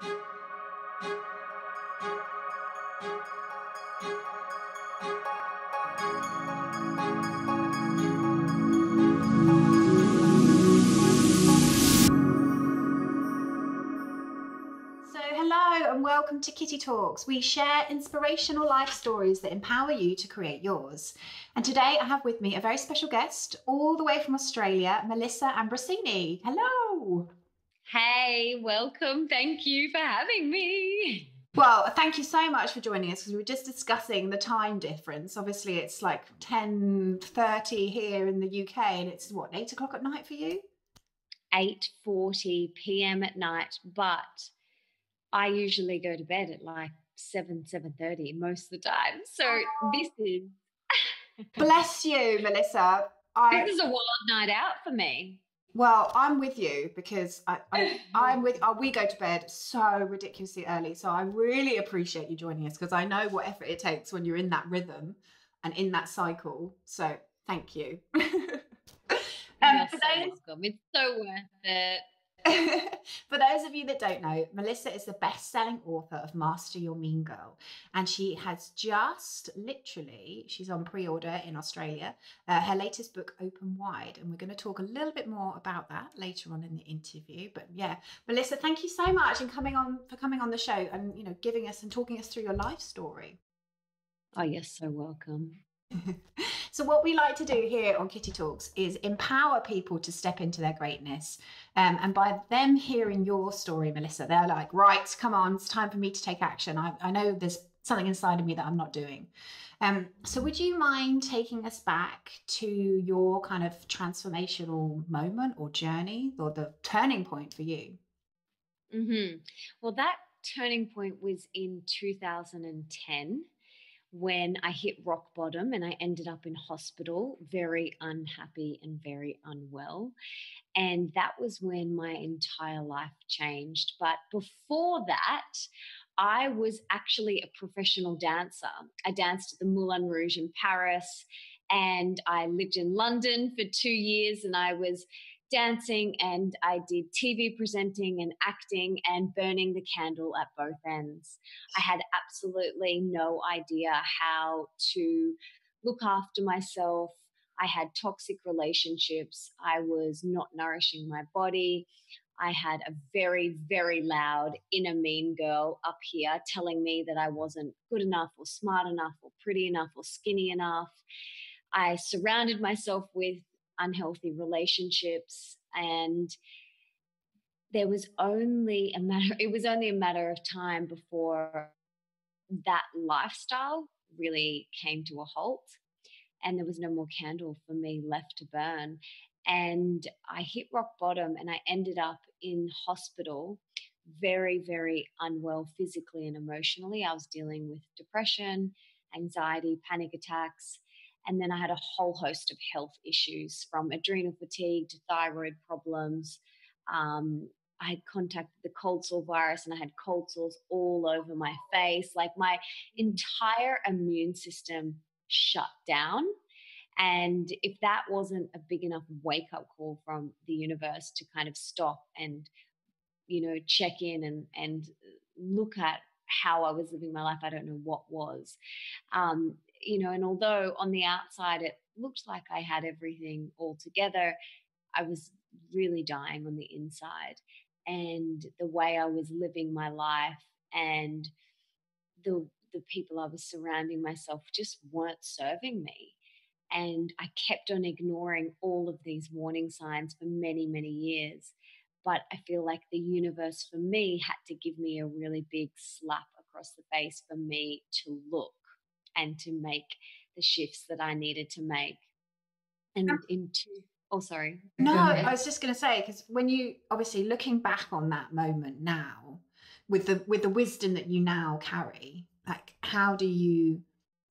Hello and welcome to Kitty Talks. We share inspirational life stories that empower you to create yours. And today I have with me a very special guest all the way from Australia, Melissa Ambrosini. Hello. Hey, welcome. Thank you for having me. Well, thank you so much for joining us because we were just discussing the time difference. Obviously, it's like 10:30 here in the UK and it's what, 8 o'clock at night for you? 8:40 p.m. at night, but I usually go to bed at like 7:30 most of the time. So this is... Bless you, Melissa. This is a wild night out for me. Well, I'm with you because we go to bed so ridiculously early. So I really appreciate you joining us because I know what effort it takes when you're in that rhythm and in that cycle. So thank you. You're so welcome. It's so worth it. For those of you that don't know, Melissa is the best-selling author of Master Your Mean Girl, and she has just she's on pre-order in Australia, her latest book, Open Wide, and we're going to talk a little bit more about that later on in the interview. But yeah, Melissa, thank you so much for coming on the show and giving us and talking us through your life story. Oh, you're so welcome. So what we like to do here on Kitty Talks is empower people to step into their greatness. And by them hearing your story, Melissa, they're like, right, come on, it's time for me to take action. I know there's something inside of me that I'm not doing. So would you mind taking us back to your kind of transformational moment or journey or the turning point for you? Mm-hmm. Well, that turning point was in 2010. When I hit rock bottom and I ended up in hospital, very unhappy and very unwell. And that was when my entire life changed. But before that, I was actually a professional dancer. I danced at the Moulin Rouge in Paris, and I lived in London for 2 years, and I was dancing, and I did TV presenting and acting and burning the candle at both ends. I had absolutely no idea how to look after myself. I had toxic relationships. I was not nourishing my body. I had a very, very loud inner mean girl up here telling me that I wasn't good enough or smart enough or pretty enough or skinny enough. I surrounded myself with unhealthy relationships, and it was only a matter of time before that lifestyle really came to a halt, and there was no more candle for me left to burn. And I hit rock bottom, and I ended up in hospital, very, very unwell physically and emotionally. I was dealing with depression, anxiety, panic attacks. And then I had a whole host of health issues, from adrenal fatigue to thyroid problems. I had contacted the cold sore virus, and I had cold sores all over my face. Like, my entire immune system shut down. And if that wasn't a big enough wake-up call from the universe to kind of stop and, check in and look at how I was living my life, I don't know what was. And although on the outside it looked like I had everything all together, I was really dying on the inside. And the way I was living my life and the people I was surrounding myself just weren't serving me. And I kept on ignoring all of these warning signs for many, many years. But I feel like the universe for me had to give me a really big slap across the face for me to look and to make the shifts that I needed to make. And sorry. No, I was just going to say, because when you obviously looking back on that moment now, with the wisdom that you now carry, like how do you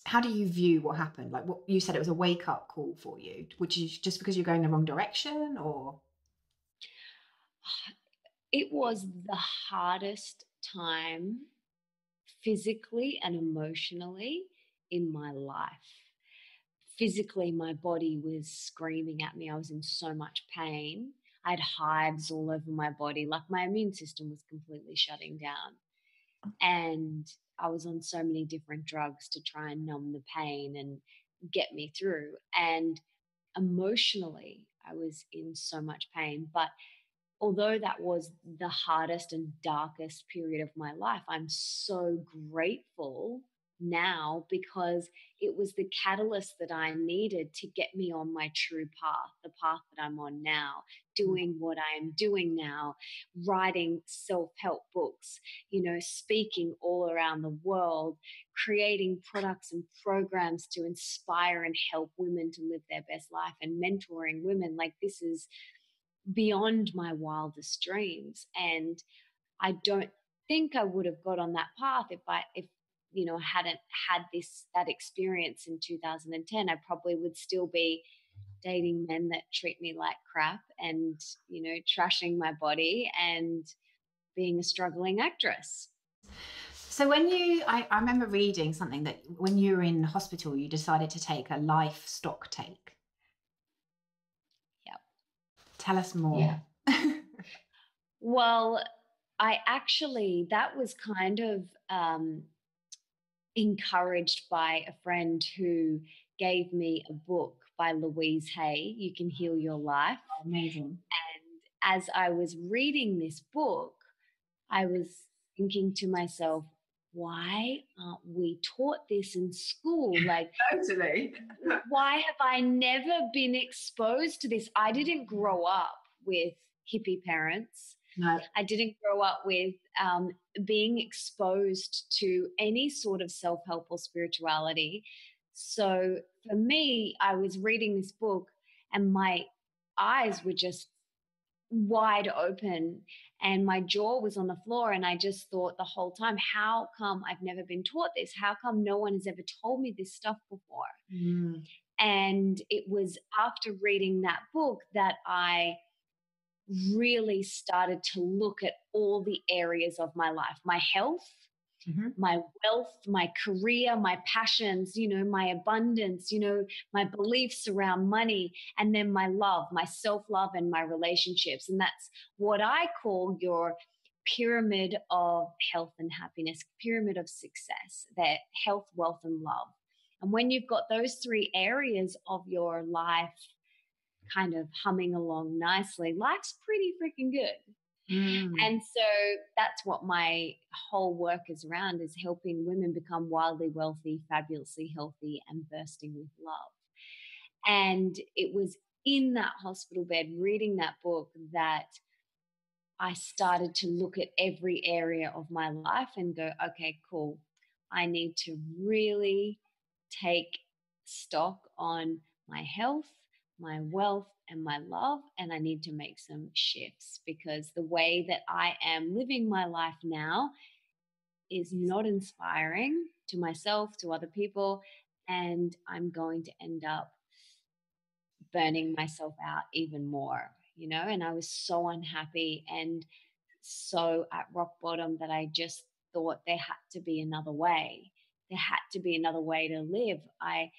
view what happened? Like, what you said, it was a wake up call for you, which is just because you're going the wrong direction, or? It was the hardest time physically and emotionally in my life. Physically, my body was screaming at me. I was in so much pain. I had hives all over my body. Like my immune system was completely shutting down. And I was on so many different drugs to try and numb the pain and get me through. And emotionally, I was in so much pain. But although that was the hardest and darkest period of my life, I'm so grateful now because it was the catalyst that I needed to get me on my true path, the path that I'm on now, doing what I am doing now, writing self-help books, speaking all around the world, creating products and programs to inspire and help women to live their best life, and mentoring women. Like, this is beyond my wildest dreams. And I don't think I would have got on that path if hadn't had that experience in 2010. I probably would still be dating men that treat me like crap and, trashing my body and being a struggling actress. So when I remember reading something that when you were in hospital, you decided to take a life stock take. Yep. Tell us more. Yeah. Well, that was kind of encouraged by a friend who gave me a book by Louise Hay, You Can Heal Your Life. Amazing. And as I was reading this book, I was thinking to myself, why aren't we taught this in school? Like, totally. Why have I never been exposed to this? I didn't grow up with hippie parents. No. I didn't grow up with being exposed to any sort of self-help or spirituality. So for me, I was reading this book and my eyes were just wide open and my jaw was on the floor, and I just thought the whole time, how come I've never been taught this? How come no one has ever told me this stuff before? Mm. And it was after reading that book that I really started to look at all the areas of my life, my health, my wealth, my career, my passions, my abundance, my beliefs around money, and then my love, my self-love, and my relationships. And that's what I call your pyramid of health and happiness, pyramid of success, that health, wealth, and love. And when you've got those three areas of your life kind of humming along nicely, life's pretty freaking good. And so that's what my whole work is around, is helping women become wildly wealthy, fabulously healthy, and bursting with love. And it was in that hospital bed reading that book that I started to look at every area of my life and go, okay, cool. I need to really take stock on my health, my wealth, and my love, and I need to make some shifts, because the way that I am living my life now is not inspiring to myself, to other people, and I'm going to end up burning myself out even more, and I was so unhappy and so at rock bottom that I just thought there had to be another way. There had to be another way to live. I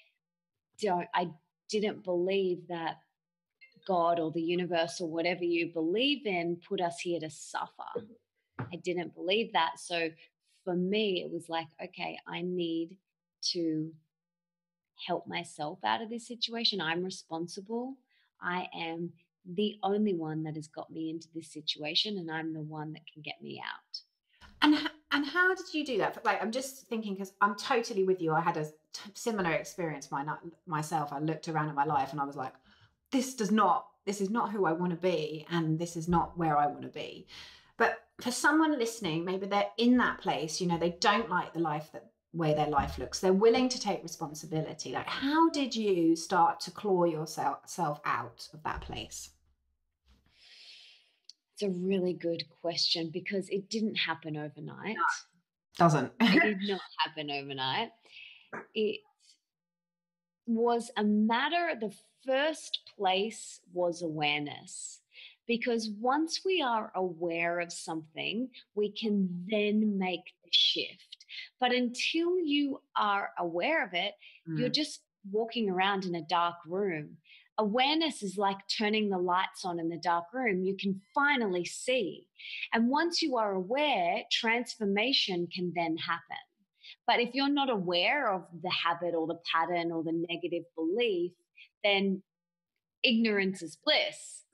didn't believe that God or the universe or whatever you believe in put us here to suffer. I didn't believe that. So for me, it was like, okay, I need to help myself out of this situation. I'm responsible. I am the only one that has got me into this situation, and I'm the one that can get me out. And how did you do that? Like, I'm just thinking, because I'm totally with you. I had a similar experience myself. I looked around at my life and I was like, this is not who I want to be, and this is not where I want to be. But for someone listening, maybe they're in that place, they don't like the way their life looks. They're willing to take responsibility. Like, how did you start to claw yourself out of that place? It's a really good question, because it didn't happen overnight. No, doesn't. It did not happen overnight. It was a matter, the first place was awareness. Because once we are aware of something, we can then make the shift. But until you are aware of it, you're just walking around in a dark room. Awareness is like turning the lights on in the dark room. You can finally see. And once you are aware, transformation can then happen. But if you're not aware of the habit or the pattern or the negative belief, then ignorance is bliss.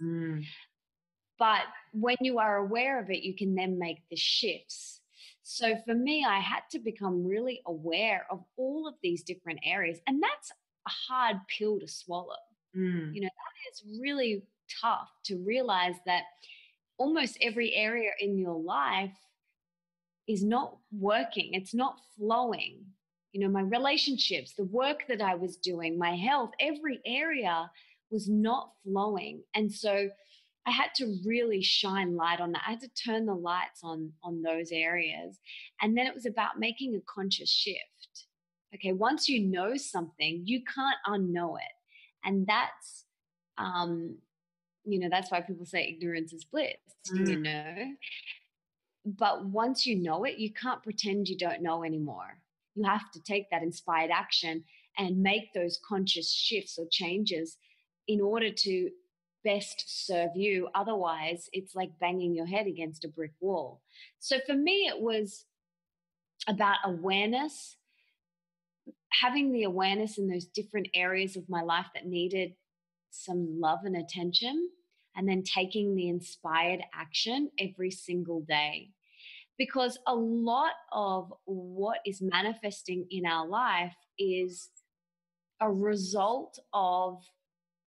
But when you are aware of it, you can then make the shifts. So for me, I had to become really aware of all of these different areas. And that's a hard pill to swallow. You know, that is really tough to realize that almost every area in your life is not working. It's not flowing. You know, my relationships, the work that I was doing, my health, every area was not flowing. And so I had to really shine light on that. I had to turn the lights on those areas. And then it was about making a conscious shift. Okay, once you know something, you can't unknow it. And that's, you know, that's why people say ignorance is bliss, you know. But once you know it, you can't pretend you don't know anymore. You have to take that inspired action and make those conscious shifts or changes in order to best serve you. Otherwise, it's like banging your head against a brick wall. So for me, it was about awareness, having the awareness in those different areas of my life that needed some love and attention, and then taking the inspired action every single day. Because a lot of what is manifesting in our life is a result of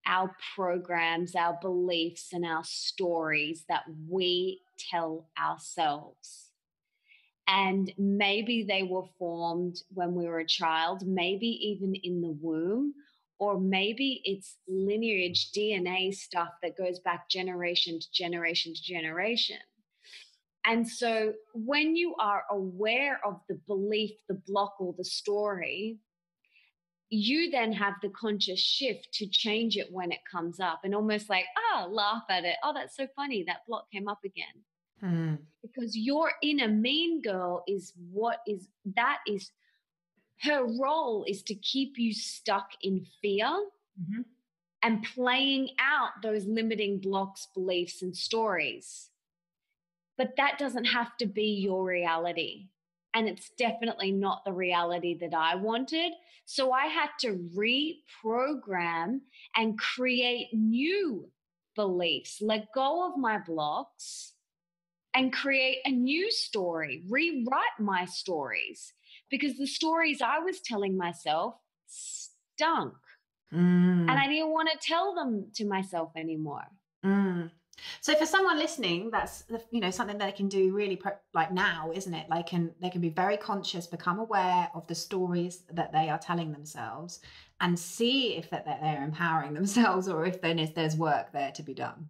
our programs, our beliefs, and our stories that we tell ourselves. And maybe they were formed when we were a child, maybe even in the womb, or maybe it's lineage DNA stuff that goes back generation to generation to generation. And so when you are aware of the belief, the block, or the story, you then have the conscious shift to change it when it comes up, and almost like, laugh at it. Oh, that's so funny. That block came up again. Because your inner mean girl is her role is to keep you stuck in fear and playing out those limiting blocks, beliefs, and stories. But that doesn't have to be your reality. And it's definitely not the reality that I wanted. So I had to reprogram and create new beliefs, let go of my blocks, and create a new story, rewrite my stories, because the stories I was telling myself stunk. And I didn't want to tell them to myself anymore. So for someone listening, that's, you know, something that they can do really like now, isn't it? Like they can be very conscious, become aware of the stories that they are telling themselves, and see if that they're empowering themselves, or if there's work there to be done.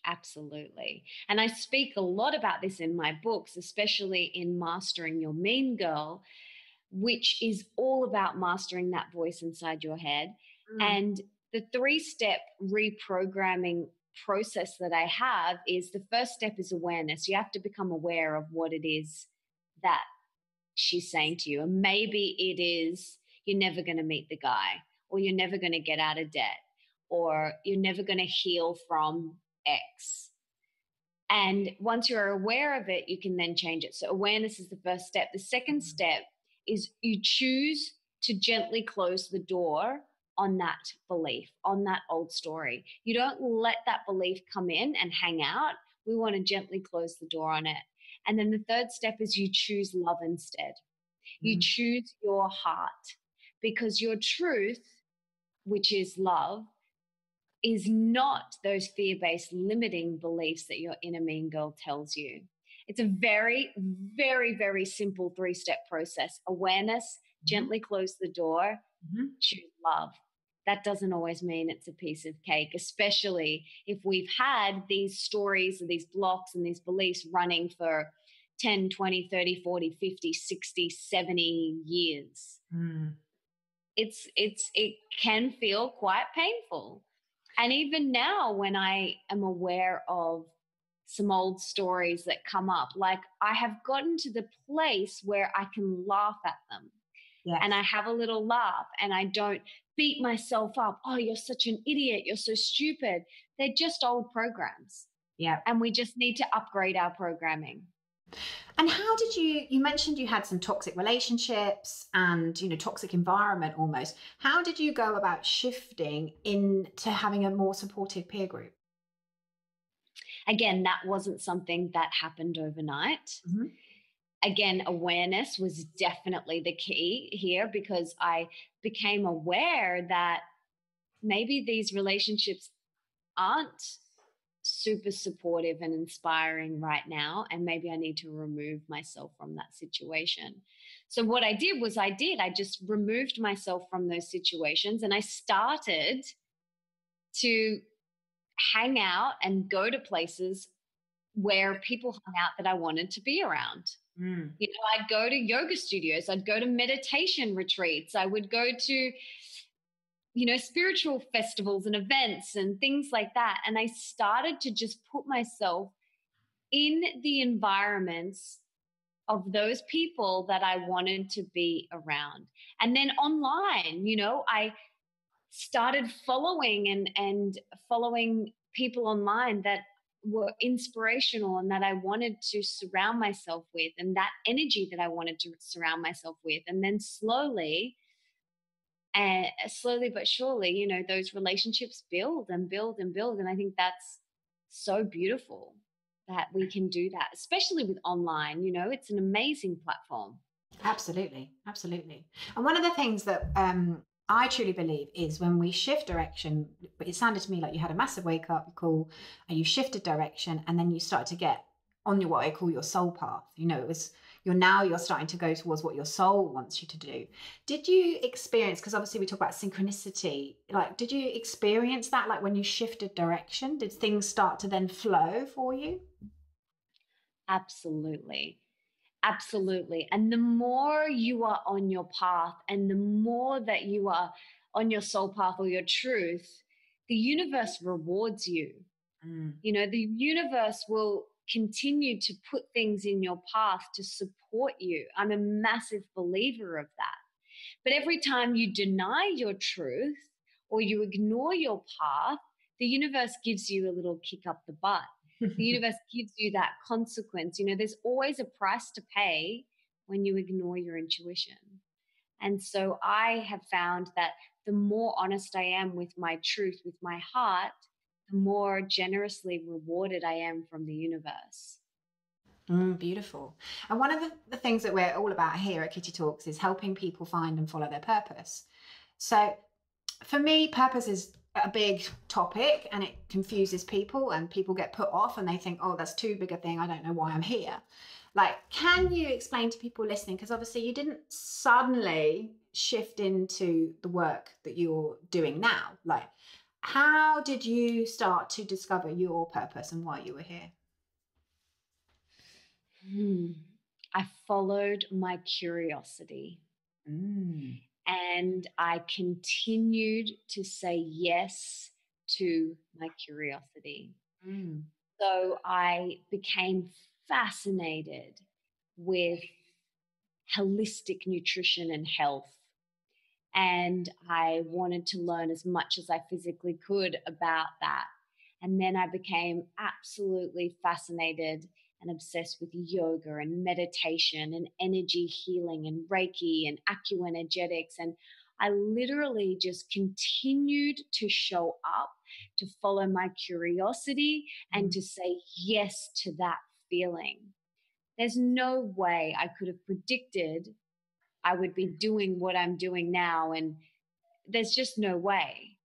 Absolutely. And I speak a lot about this in my books, especially in Mastering Your Mean Girl, which is all about mastering that voice inside your head. And the 3-step reprogramming process that I have is, the first step is awareness. You have to become aware of what it is that she's saying to you. And maybe it is, you're never going to meet the guy, or you're never going to get out of debt, or you're never going to heal from X. And once you're aware of it, you can then change it. So awareness is the first step. The second step is you choose to gently close the door on that belief, on that old story. You don't let that belief come in and hang out. We want to gently close the door on it. And then the third step is you choose love instead. You choose your heart, because your truth, which is love, is not those fear-based limiting beliefs that your inner mean girl tells you. It's a very, very, very simple 3-step process. Awareness, gently close the door, choose love. That doesn't always mean it's a piece of cake, especially if we've had these stories and these blocks and these beliefs running for 10, 20, 30, 40, 50, 60, 70 years. It can feel quite painful. And even now, when I am aware of some old stories that come up, like, I have gotten to the place where I can laugh at them. Yes. and I have a little laugh, and I don't beat myself up. Oh, you're such an idiot. You're so stupid. They're just old programs. Yeah. And we just need to upgrade our programming. And how did you mentioned you had some toxic relationships and, toxic environment almost. How did you go about shifting into having a more supportive peer group? Again, that wasn't something that happened overnight. Mm-hmm. Again, awareness was definitely the key here, because I became aware that maybe these relationships aren't super supportive and inspiring right now, and maybe I need to remove myself from that situation. So what I did was I just removed myself from those situations, and I started to hang out and go to places where people hung out that I wanted to be around. I'd go to yoga studios, I'd go to meditation retreats, I would go to spiritual festivals and events and things like that. And I started to just put myself in the environments of those people that I wanted to be around. And then online, I started following and following people online that were inspirational and that I wanted to surround myself with, and that energy that I wanted to surround myself with. And then slowly but surely, those relationships build and build and build. And I think that's so beautiful that we can do that, especially with online. It's an amazing platform. Absolutely. Absolutely. And one of the things that I truly believe is when we shift direction, it sounded to me like you had a massive wake up call and you shifted direction, and then you start to get on what I call your soul path. It was you're starting to go towards what your soul wants you to do. Did you experience, because obviously we talk about synchronicity, like did you experience that, like when you shifted direction, did things start to then flow for you? Absolutely. Absolutely. And the more you are on your path and the more that you are on your soul path or your truth, the universe rewards you. The universe will continue to put things in your path to support you. I'm a massive believer of that. But every time you deny your truth or you ignore your path, the universe gives you a little kick up the butt. The universe gives you that consequence. There's always a price to pay when you ignore your intuition. And so I have found that the more honest I am with my truth, with my heart, the more generously rewarded I am from the universe. Beautiful. And one of the things that we're all about here at Kitty Talks is helping people find and follow their purpose. So for me, purpose is a big topic and it confuses people, and people get put off and they think, oh, that's too big a thing. I don't know why I'm here. Like, can you explain to people listening, because obviously you didn't suddenly shift into the work that you're doing now. Like, how did you start to discover your purpose and why you were here? I followed my curiosity. And I continued to say yes to my curiosity. So I became fascinated with holistic nutrition and health. And I wanted to learn as much as I physically could about that. And then I became absolutely fascinated and obsessed with yoga and meditation and energy healing and Reiki and acuenergetics. And I literally just continued to show up, to follow my curiosity and to say yes to that feeling. There's no way I could have predicted I would be doing what I'm doing now. And there's just no way.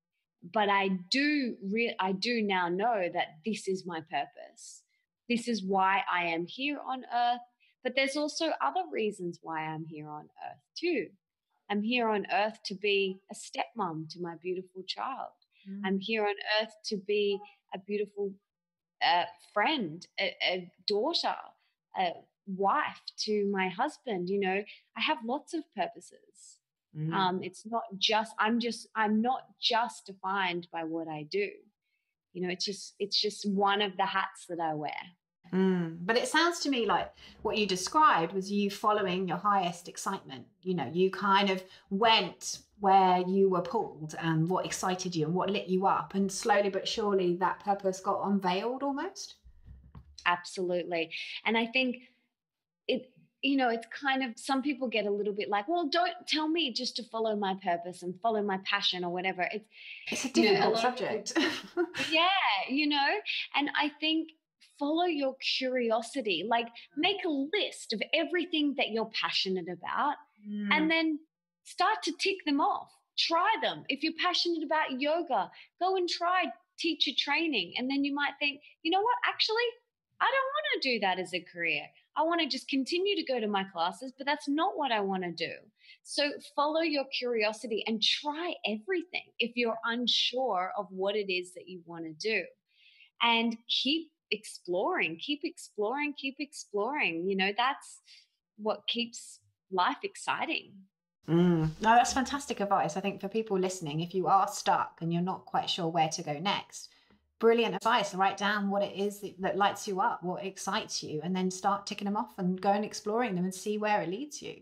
But I do now know that this is my purpose. This is why I am here on earth. But there's also other reasons why I'm here on earth too. I'm here on earth to be a stepmom to my beautiful child. I'm here on earth to be a beautiful friend, a daughter, a wife to my husband. I have lots of purposes. It's not just, I'm not just defined by what I do. It's just one of the hats that I wear. But it sounds to me like what you described was you following your highest excitement. You know, you kind of went where you were pulled and what excited you and what lit you up. And slowly but surely that purpose got unveiled almost. Absolutely. And I think it, it's kind of, some people get a little bit like, well, don't tell me just to follow my purpose and follow my passion or whatever. It's a difficult a subject. yeah, and I think follow your curiosity, like make a list of everything that you're passionate about and then start to tick them off. Try them. If you're passionate about yoga, go and try teacher training. And then you might think, you know what, actually, I don't want to do that as a career. I want to just continue to go to my classes, but that's not what I want to do. So follow your curiosity and try everything if you're unsure of what it is that you want to do. And keep exploring, keep exploring, keep exploring. That's what keeps life exciting. No, that's fantastic advice. I think for people listening, if you are stuck and you're not quite sure where to go next, brilliant advice. Write down what it is that lights you up, what excites you, and then start ticking them off and go and exploring them and see where it leads you.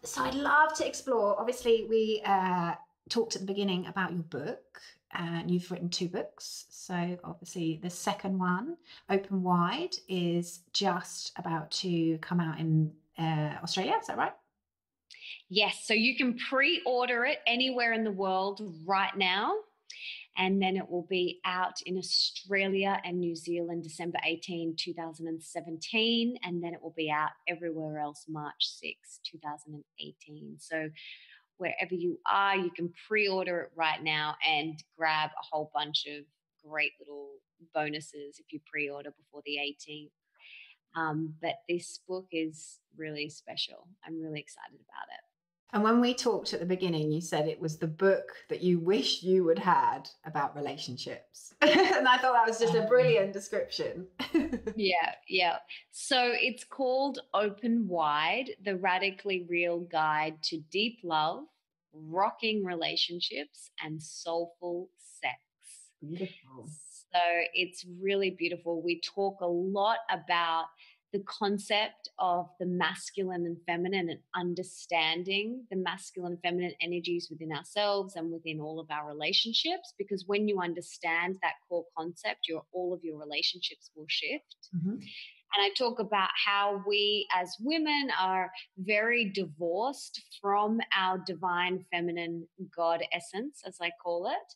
So I'd love to explore. Obviously, we talked at the beginning about your book, and you've written 2 books. So obviously the second one, Open Wide, is just about to come out in Australia. Is that right? Yes. So you can pre-order it anywhere in the world right now. And then it will be out in Australia and New Zealand, December 18, 2017. And then it will be out everywhere else, March 6, 2018. So wherever you are, you can pre-order it right now and grab a whole bunch of great little bonuses if you pre-order before the 18th. But this book is really special. I'm really excited about it. And when we talked at the beginning, you said it was the book that you wish you would had about relationships. And I thought that was just a brilliant description. Yeah. So it's called Open Wide, the radically real guide to deep love, rocking relationships, and soulful sex. Beautiful. So it's really beautiful. We talk a lot about the concept of the masculine and feminine and understanding the masculine and feminine energies within ourselves and within all of our relationships, because when you understand that core concept, all of your relationships will shift. And I talk about how we as women are very divorced from our divine feminine God essence, as I call it.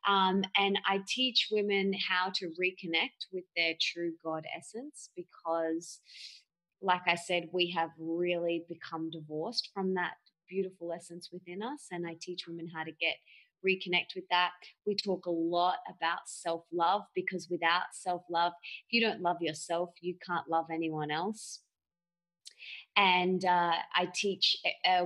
And I teach women how to reconnect with their true God essence because, like I said, we have really become divorced from that beautiful essence within us. And I teach women how to reconnect with that. We talk a lot about self-love because without self-love, if you don't love yourself, you can't love anyone else. And I teach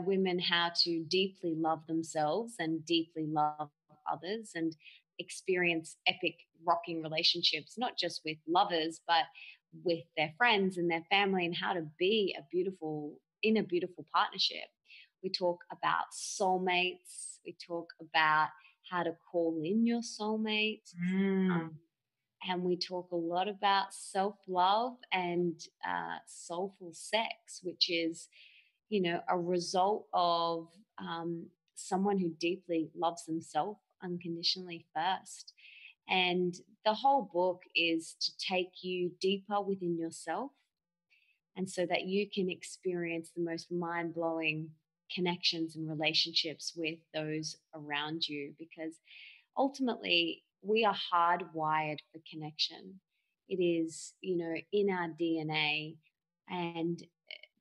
women how to deeply love themselves and deeply love others and experience epic rocking relationships, not just with lovers, but with their friends and their family, and how to be in a beautiful partnership. We talk about soulmates. We talk about how to call in your soulmate. And we talk a lot about self-love and soulful sex, which is, a result of someone who deeply loves themselves unconditionally first. And the whole book is to take you deeper within yourself, and so that you can experience the most mind-blowing connections and relationships with those around you, because ultimately we are hardwired for connection. It is, in our DNA, and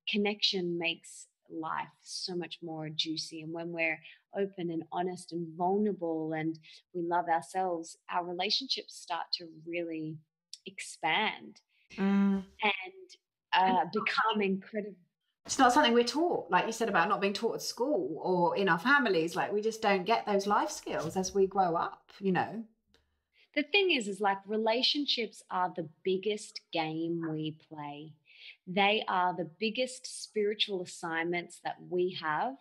connection makes life so much more juicy. And when we're open and honest and vulnerable and we love ourselves, our relationships start to really expand and become incredible. It's not something we're taught, like you said about not being taught at school or in our families. Like we just don't get those life skills as we grow up, The thing is like relationships are the biggest game we play. They are the biggest spiritual assignments that we have.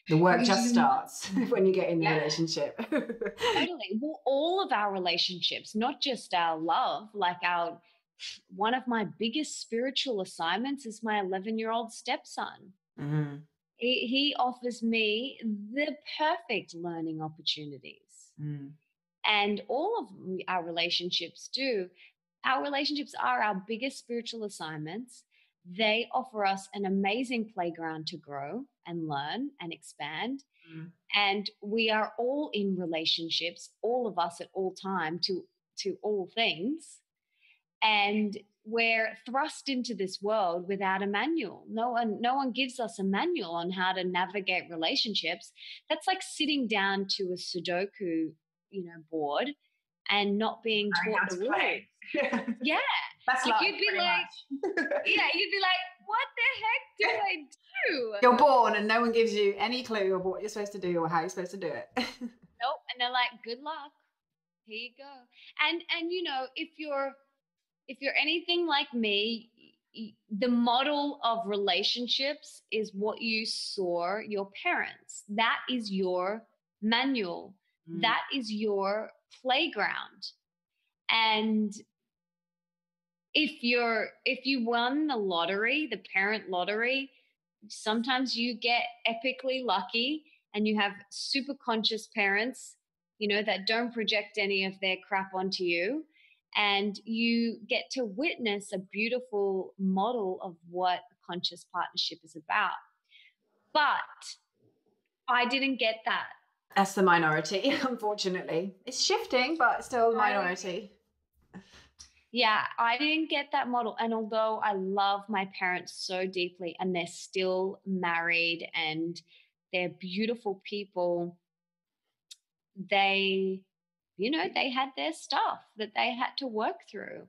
The work Because just starts when you get in the relationship. Totally. Well, all of our relationships, not just our love, like one of my biggest spiritual assignments is my 11-year-old stepson. Mm. He offers me the perfect learning opportunities. Mm. And all of our relationships do. Our relationships are our biggest spiritual assignments. They offer us an amazing playground to grow and learn and expand. Mm. And we are all in relationships, all of us at all time, to all things. And we're thrust into this world without a manual. No one gives us a manual on how to navigate relationships. That's like sitting down to a Sudoku, board and not being taught the rules. Yeah. That's like like you'd be like, you'd be like, what the heck do I do? You're born and no one gives you any clue of what you're supposed to do or how you're supposed to do it. Nope. And they're like, good luck. Here you go. And if you're anything like me, the model of relationships is what you saw your parents. That is your manual. That is your playground. And if you won the lottery, the parent lottery, sometimes you get epically lucky and you have super conscious parents, that don't project any of their crap onto you. And you get to witness a beautiful model of what a conscious partnership is about. But I didn't get that. That's the minority, unfortunately. It's shifting, but still the minority. Yeah, I didn't get that model. And although I love my parents so deeply and they're still married and they're beautiful people, they had their stuff that they had to work through.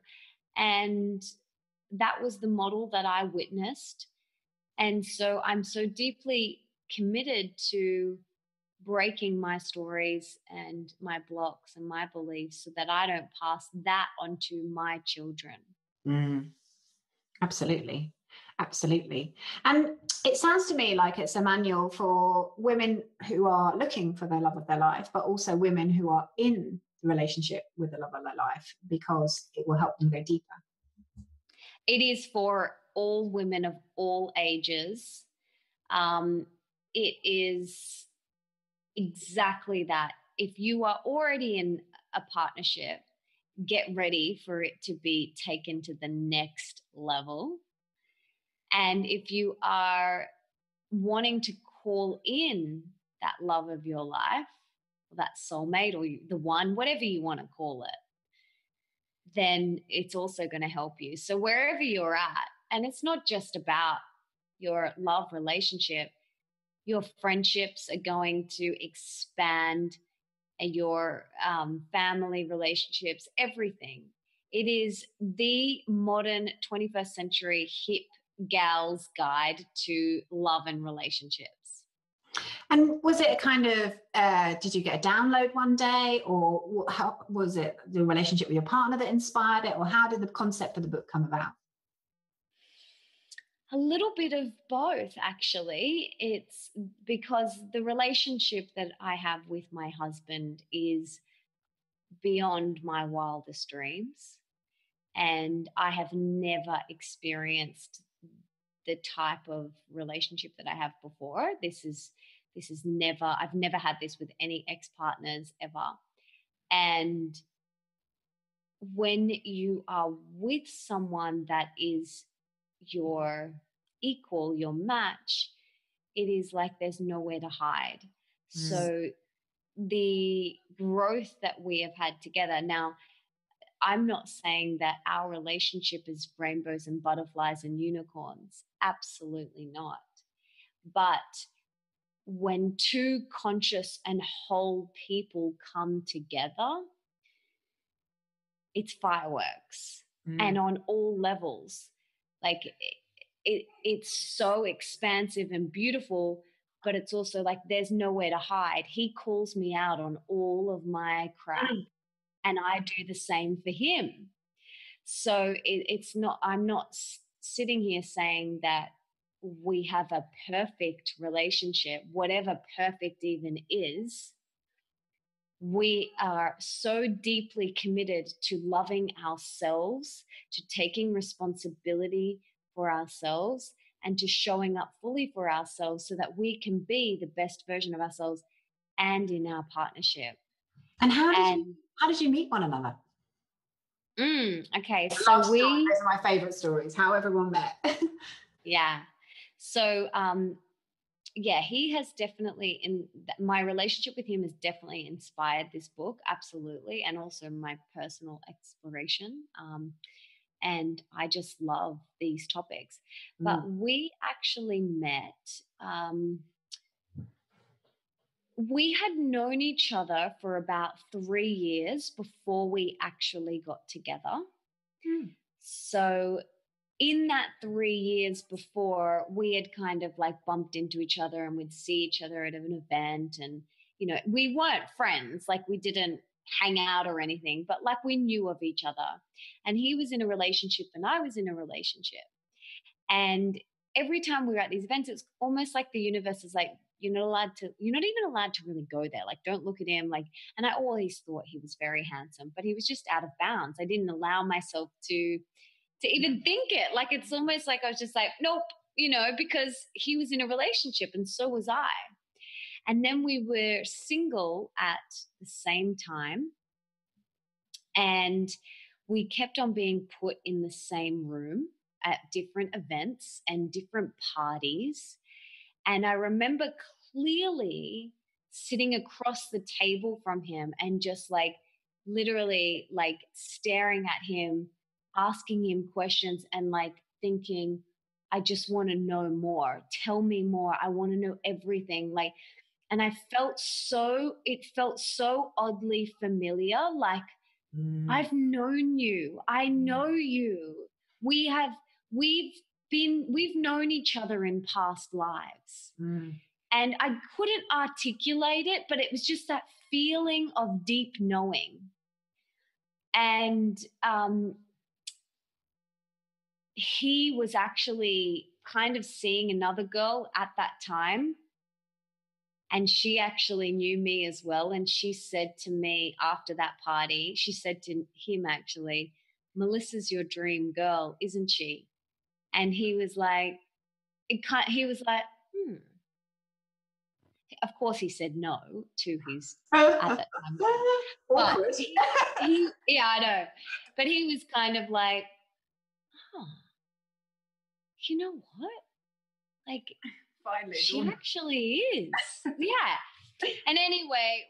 And that was the model that I witnessed. And so I'm so deeply committed to breaking my stories and my blocks and my beliefs so that I don't pass that on to my children. Absolutely. Absolutely. And it sounds to me like it's a manual for women who are looking for the love of their life, but also women who are in the relationship with the love of their life, because it will help them go deeper. It is for all women of all ages. It is exactly that. If you are already in a partnership, get ready for it to be taken to the next level. And if you are wanting to call in that love of your life, or that soulmate, or the one, whatever you want to call it, then it's also going to help you. So wherever you're at, and it's not just about your love relationship, your friendships are going to expand, and your family relationships, everything. It is the modern 21st century hip gal's guide to love and relationships. And was it a kind of, did you get a download one day, or how was it the relationship with your partner that inspired it, or how did the concept of the book come about? A little bit of both, actually. It's because the relationship that I have with my husband is beyond my wildest dreams. And I have never experienced the type of relationship that I have before. I've never had this with any ex-partners ever. And when you are with someone that is your equal, your match, it is like there's nowhere to hide. So the growth that we have had together now, I'm not saying that our relationship is rainbows and butterflies and unicorns. Absolutely not. But when two conscious and whole people come together, it's fireworks. And on all levels. Like it's so expansive and beautiful, but it's also like there's nowhere to hide. He calls me out on all of my crap. And I do the same for him. So I'm not sitting here saying that we have a perfect relationship, whatever perfect even is, we are so deeply committed to loving ourselves, to taking responsibility for ourselves, and to showing up fully for ourselves so that we can be the best version of ourselves and in our partnership. And how did you meet one another? Okay, so those are my favorite stories, how everyone met. Yeah. So yeah, he has definitely, my relationship with him has definitely inspired this book, absolutely, and also my personal exploration. And I just love these topics. But we actually met, we had known each other for about 3 years before we actually got together. So in that 3 years before, we had kind of like bumped into each other and we'd see each other at an event, and, you know, we weren't friends, like we didn't hang out or anything, but like we knew of each other. And he was in a relationship and I was in a relationship. And every time we were at these events, it's almost like the universe is like, you're not even allowed to really go there. Like, don't look at him. Like, and I always thought he was very handsome, but he was just out of bounds. I didn't allow myself to even think it. Like, it's almost like I was just like, nope, you know, because he was in a relationship and so was I. And then we were single at the same time. And we kept on being put in the same room at different events and different parties. And I remember clearly sitting across the table from him and just like literally like staring at him, asking him questions and like thinking, I just want to know more. Tell me more. I want to know everything. Like, and it felt so oddly familiar. Like, I've known you. I know you. We've known each other in past lives. And I couldn't articulate it, but it was just that feeling of deep knowing. And he was actually kind of seeing another girl at that time. And she actually knew me as well. And she said to me after that party, she said to him actually, Melissa's your dream girl, isn't she? And he was like, Of course he said no to his at that time. But yeah, I know. But he was kind of like, oh, you know what? Like, finally, she actually is. Yeah. And anyway,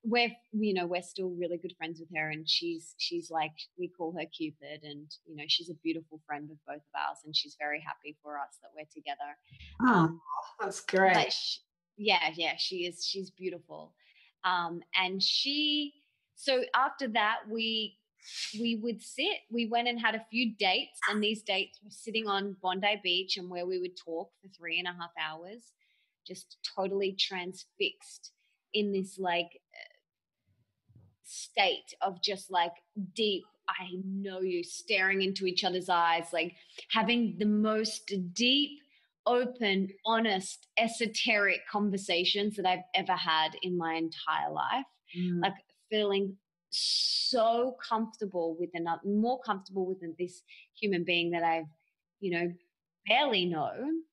we're still really good friends with her, and she's like, we call her Cupid, and you know, she's a beautiful friend of both of ours, and she's very happy for us that we're together. That's great. But she is. She's beautiful. And so after that, we went and had a few dates, and these dates were sitting on Bondi Beach, and where we would talk for 3.5 hours, just totally transfixed in this like state of just like deep, I know you, staring into each other's eyes, like having the most deep, open, honest, esoteric conversations that I've ever had in my entire life. Like feeling so comfortable with more comfortable with this human being that I've, you know, barely known.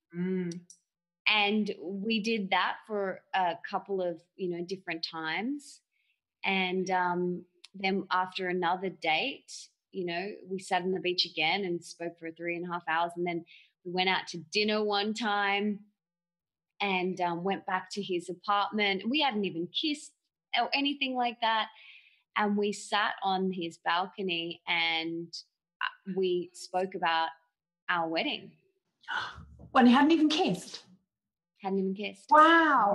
And we did that for a couple of, you know, different times. And then after another date, you know, we sat on the beach again and spoke for 3.5 hours. And then we went out to dinner one time and went back to his apartment. We hadn't even kissed or anything like that. And we sat on his balcony and we spoke about our wedding. When you hadn't even kissed? Hadn't even kissed. Wow.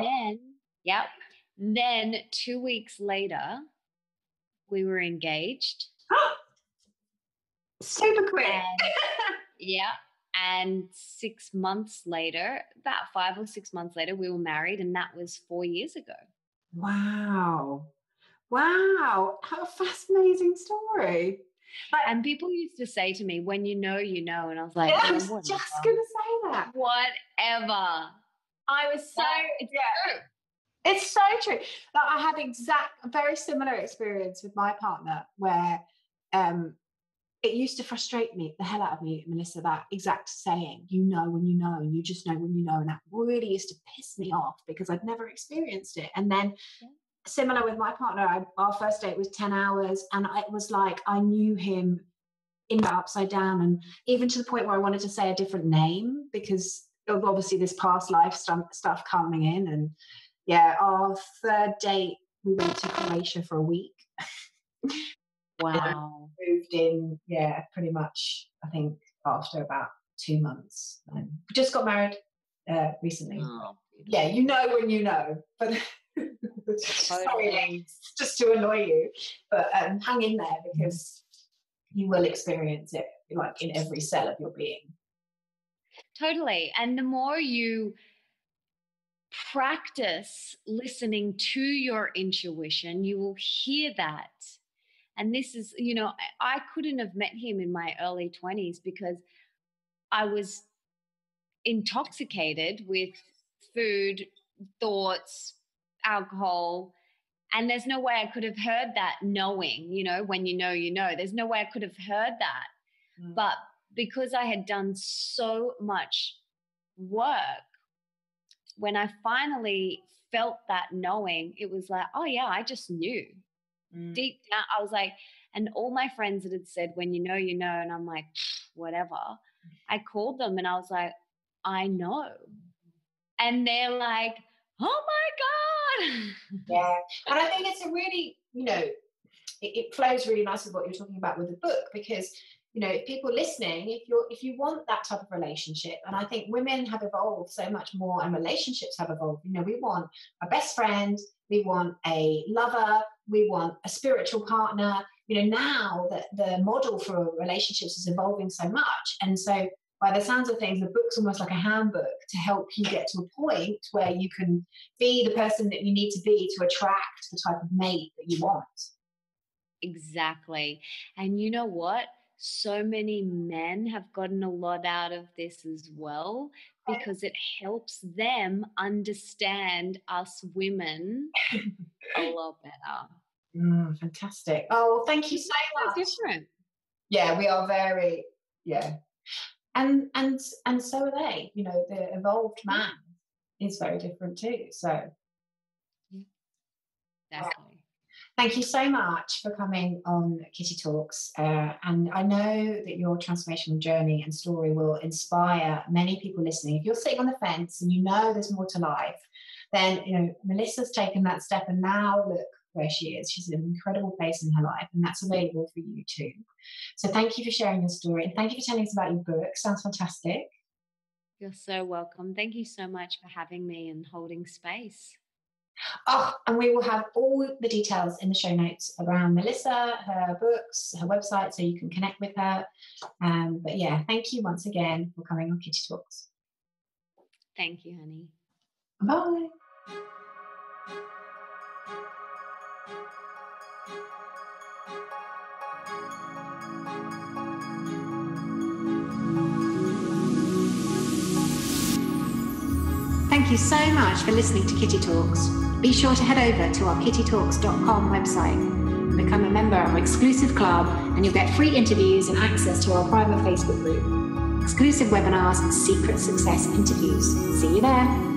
Then 2 weeks later, we were engaged. Super quick. And 6 months later, about 5 or 6 months later, we were married, and that was 4 years ago. Wow. How a fascinating story. And people used to say to me, when you know, you know. And I was like, I was just going to say that. Whatever. I was so, it's true. It's so true. Like, I had a very similar experience with my partner where it used to frustrate the hell out of me, Melissa, that exact saying, you know when you know, and you just know when you know. And that really used to piss me off because I'd never experienced it. And then similar with my partner, our first date was 10 hours. And it was like I knew him upside down. And even to the point where I wanted to say a different name because of obviously this past life stuff coming in. And yeah, our third date, we went to Croatia for a week. Wow. Moved in, pretty much, I think, after about 2 months. And we just got married recently. Oh, yeah, you know when you know. But sorry, just to annoy you. But hang in there because you will experience it like in every cell of your being. Totally. And the more you practice listening to your intuition, you will hear that. And this is, I couldn't have met him in my early 20s because I was intoxicated with food, thoughts, alcohol. And there's no way I could have heard that knowing, when you know, you know. There's no way I could have heard that. Mm. But because I had done so much work, when I finally felt that knowing, it was like, oh, yeah, I just knew. Deep down, I was like, and all my friends that had said, when you know, you know, and I'm like, whatever. I called them and I was like, I know. And they're like, oh my God. Yeah. And I think it's a really, it flows really nicely with what you're talking about with the book because, if people listening, if you want that type of relationship, and I think women have evolved so much more and relationships have evolved. We want a best friend, we want a lover, we want a spiritual partner. Now that the model for relationships is evolving so much. And so by the sounds of things, the book's almost like a handbook to help you get to a point where you can be the person that you need to be to attract the type of mate that you want. Exactly. And you know what? So many men have gotten a lot out of this as well because it helps them understand us women a lot better. Fantastic. Oh, thank you so much. Different. Yeah, we are very, And so are they. The evolved man is very different too. So Definitely. Thank you so much for coming on Kitty Talks. And I know that your transformational journey and story will inspire many people listening. If you're sitting on the fence and there's more to life, then, Melissa's taken that step and now look where she is. She's in an incredible place in her life and that's available for you too. So thank you for sharing your story and thank you for telling us about your book. Sounds fantastic. You're so welcome. Thank you so much for having me and holding space. Oh, and we will have all the details in the show notes around Melissa, her books, her website, so you can connect with her. But yeah, thank you once again for coming on Kitty Talks. Thank you, honey. Bye. Thank you so much for listening to Kitty Talks. Be sure to head over to our kittytalks.com website and become a member of our exclusive club, and you'll get free interviews and access to our private Facebook group, exclusive webinars and secret success interviews. See you there.